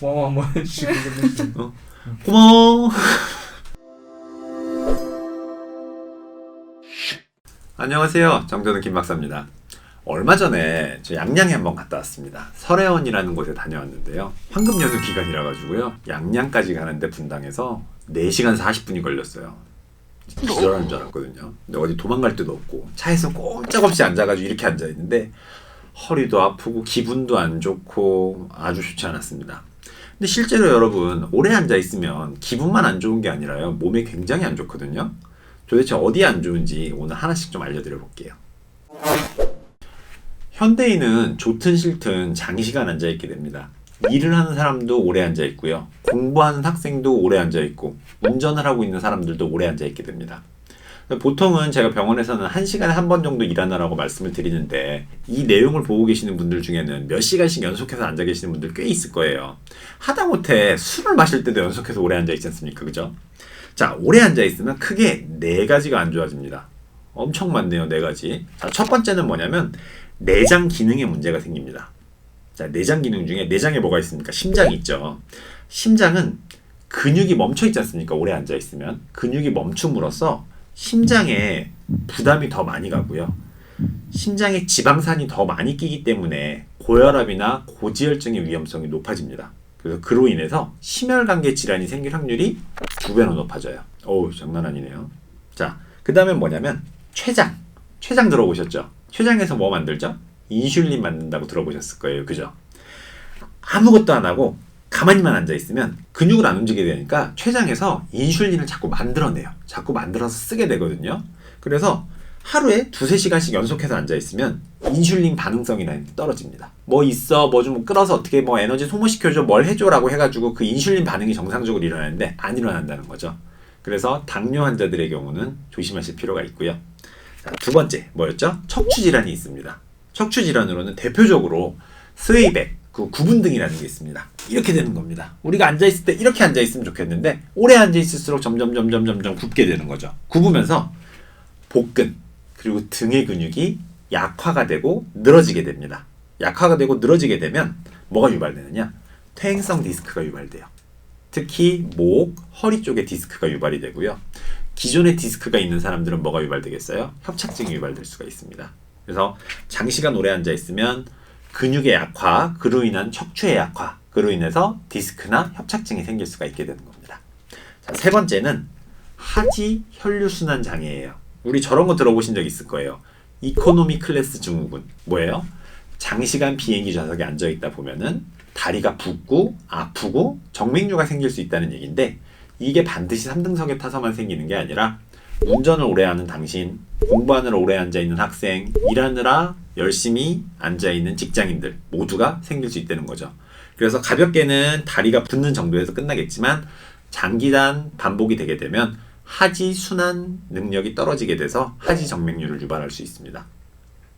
고마워 한번 해주시고 고마워. 안녕하세요. 정전은 김박사입니다. 얼마 전에 저 양양에 한번 갔다 왔습니다. 설해원이라는 곳에 다녀왔는데요. 황금 연휴 기간이라 가지고요. 양양까지 가는데 분당에서 4시간 40분이 걸렸어요. 기절하는 줄 알았거든요. 근데 어디 도망갈 데도 없고 차에서 꼼짝없이 앉아가지고 이렇게 앉아있는데 허리도 아프고 기분도 안 좋고 아주 좋지 않았습니다. 근데 실제로 여러분 오래 앉아있으면 기분만 안 좋은 게 아니라요. 몸에 굉장히 안 좋거든요. 도대체 어디 안 좋은지 오늘 하나씩 좀 알려드려 볼게요. 현대인은 좋든 싫든 장시간 앉아있게 됩니다. 일을 하는 사람도 오래 앉아있고요. 공부하는 학생도 오래 앉아있고 운전을 하고 있는 사람들도 오래 앉아있게 됩니다. 보통은 제가 병원에서는 1시간에 한 번 정도 일하느라고 말씀을 드리는데 이 내용을 보고 계시는 분들 중에는 몇 시간씩 연속해서 앉아 계시는 분들 꽤 있을 거예요. 하다못해 술을 마실 때도 연속해서 오래 앉아 있지 않습니까? 그죠? 자, 오래 앉아 있으면 크게 4가지가 안 좋아집니다. 엄청 많네요, 4가지. 자, 첫 번째는 뭐냐면 내장 기능에 문제가 생깁니다. 자, 내장 기능 중에 내장에 뭐가 있습니까? 심장이 있죠. 심장은 근육이 멈춰 있지 않습니까? 오래 앉아 있으면 근육이 멈춤으로써 심장에 부담이 더 많이 가고요. 심장에 지방산이 더 많이 끼기 때문에 고혈압이나 고지혈증의 위험성이 높아집니다. 그래서 그로 인해서 심혈관계 질환이 생길 확률이 2배나 높아져요. 어우, 장난 아니네요. 자, 그 다음에 뭐냐면 췌장. 췌장 들어보셨죠? 췌장에서 뭐 만들죠? 인슐린 만든다고 들어보셨을 거예요. 그죠? 아무것도 안 하고 가만히만 앉아있으면 근육을 안 움직이게 되니까 췌장에서 인슐린을 자꾸 만들어내요. 자꾸 만들어서 쓰게 되거든요. 그래서 하루에 2-3시간씩 연속해서 앉아있으면 인슐린 반응성이라는 게 떨어집니다. 뭐 있어, 뭐 좀 끌어서 어떻게 뭐 에너지 소모시켜줘, 뭘 해줘라고 해가지고 그 인슐린 반응이 정상적으로 일어나는데 안 일어난다는 거죠. 그래서 당뇨 환자들의 경우는 조심하실 필요가 있고요. 자, 두 번째 뭐였죠? 척추질환이 있습니다. 척추질환으로는 대표적으로 스웨이백, 그 구분등이라는 게 있습니다. 이렇게 되는 겁니다. 우리가 앉아있을 때 이렇게 앉아있으면 좋겠는데 오래 앉아있을수록 점점 굽게 되는 거죠. 굽으면서 복근 그리고 등의 근육이 약화가 되고 늘어지게 됩니다. 약화가 되고 늘어지게 되면 뭐가 유발되느냐? 퇴행성 디스크가 유발돼요. 특히 목, 허리 쪽에 디스크가 유발이 되고요. 기존에 디스크가 있는 사람들은 뭐가 유발되겠어요? 협착증이 유발될 수가 있습니다. 그래서 장시간 오래 앉아있으면 근육의 약화, 그로 인한 척추의 약화, 그로 인해서 디스크나 협착증이 생길 수가 있게 되는 겁니다. 자, 세 번째는 하지 혈류순환 장애예요. 우리 저런 거 들어보신 적 있을 거예요. 이코노미 클래스 증후군. 뭐예요? 장시간 비행기 좌석에 앉아있다 보면은 다리가 붓고 아프고 정맥류가 생길 수 있다는 얘기인데 이게 반드시 3등석에 타서만 생기는 게 아니라 운전을 오래 하는 당신, 공부하느라 오래 앉아있는 학생, 일하느라 열심히 앉아있는 직장인들 모두가 생길 수 있다는 거죠. 그래서 가볍게는 다리가 붓는 정도에서 끝나겠지만 장기간 반복이 되게 되면 하지 순환 능력이 떨어지게 돼서 하지 정맥류를 유발할 수 있습니다.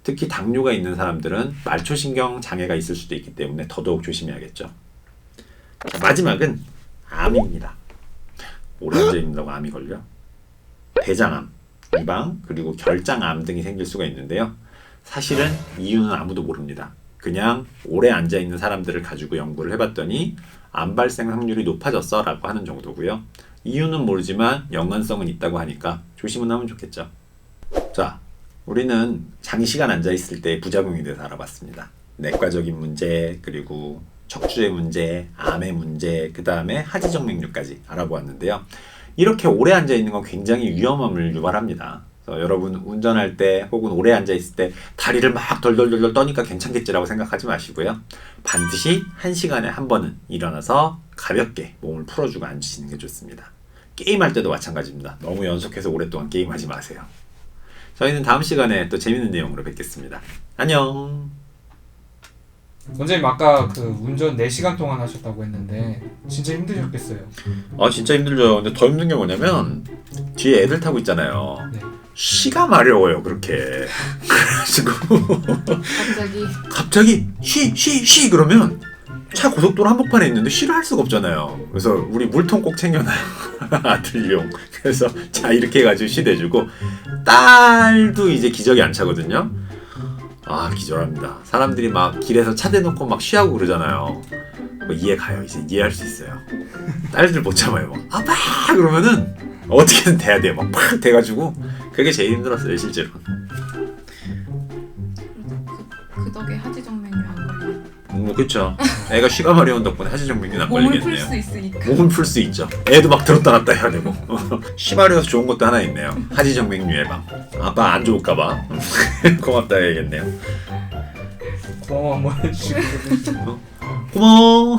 특히 당뇨가 있는 사람들은 말초신경 장애가 있을 수도 있기 때문에 더더욱 조심해야겠죠. 자, 마지막은 암입니다. 오래 앉아있는다고 암이 걸려? 대장암, 위방, 그리고 결장암 등이 생길 수가 있는데요. 사실은 이유는 아무도 모릅니다. 그냥 오래 앉아있는 사람들을 가지고 연구를 해봤더니 암 발생 확률이 높아졌어 라고 하는 정도고요. 이유는 모르지만 연관성은 있다고 하니까 조심은 하면 좋겠죠. 자, 우리는 장시간 앉아있을 때 부작용에 대해서 알아봤습니다. 내과적인 문제, 그리고 척추의 문제, 암의 문제, 그 다음에 하지정맥류까지 알아보았는데요. 이렇게 오래 앉아있는 건 굉장히 위험함을 유발합니다. 그래서 여러분 운전할 때 혹은 오래 앉아있을 때 다리를 막 덜덜덜 떠니까 괜찮겠지라고 생각하지 마시고요. 반드시 1시간에 한 번은 일어나서 가볍게 몸을 풀어주고 앉으시는 게 좋습니다. 게임할 때도 마찬가지입니다. 너무 연속해서 오랫동안 게임하지 마세요. 저희는 다음 시간에 또 재밌는 내용으로 뵙겠습니다. 안녕. 원장님 아까 그 운전 4시간 동안 하셨다고 했는데 진짜 힘드셨겠어요. 아 진짜 힘들죠. 근데 더 힘든 게 뭐냐면 뒤에 애들 타고 있잖아요. 네. 쉬가 마려워요 그렇게. 그래가지고 갑자기 쉬 그러면 차 고속도로 한복판에 있는데 쉬를 할 수가 없잖아요. 그래서 우리 물통 꼭 챙겨놔요. 아들용. 그래서 자 이렇게 해가지고 쉬 대주고 딸도 이제 기저귀 안 차거든요. 아 기절합니다. 사람들이 막 길에서 차 대놓고 막 쉬하고 그러잖아요. 뭐 이해 가요. 이제 이해할 수 있어요. 딸들 못 참아요. 막 아빠 그러면은 어떻게든 돼야 돼요. 막 팍 돼가지고 그게 제일 힘들었어요 실제로. 그 덕에 하지정맥류 안 걸려. 뭐 그쵸. 애가 쉬가 마려운 덕분에 하지정맥류 안 몸을 풀 걸리겠네요. 수 있으니까. 몸을 풀 수 있죠. 애도 막 들었다 놨다 해야 되고. 쉬 마려워서 좋은 것도 하나 있네요. 하지정맥류 예방. 아빠 안 좋을까봐 고맙다 해야겠네요. 고마워 한번 해주시고. 고마워.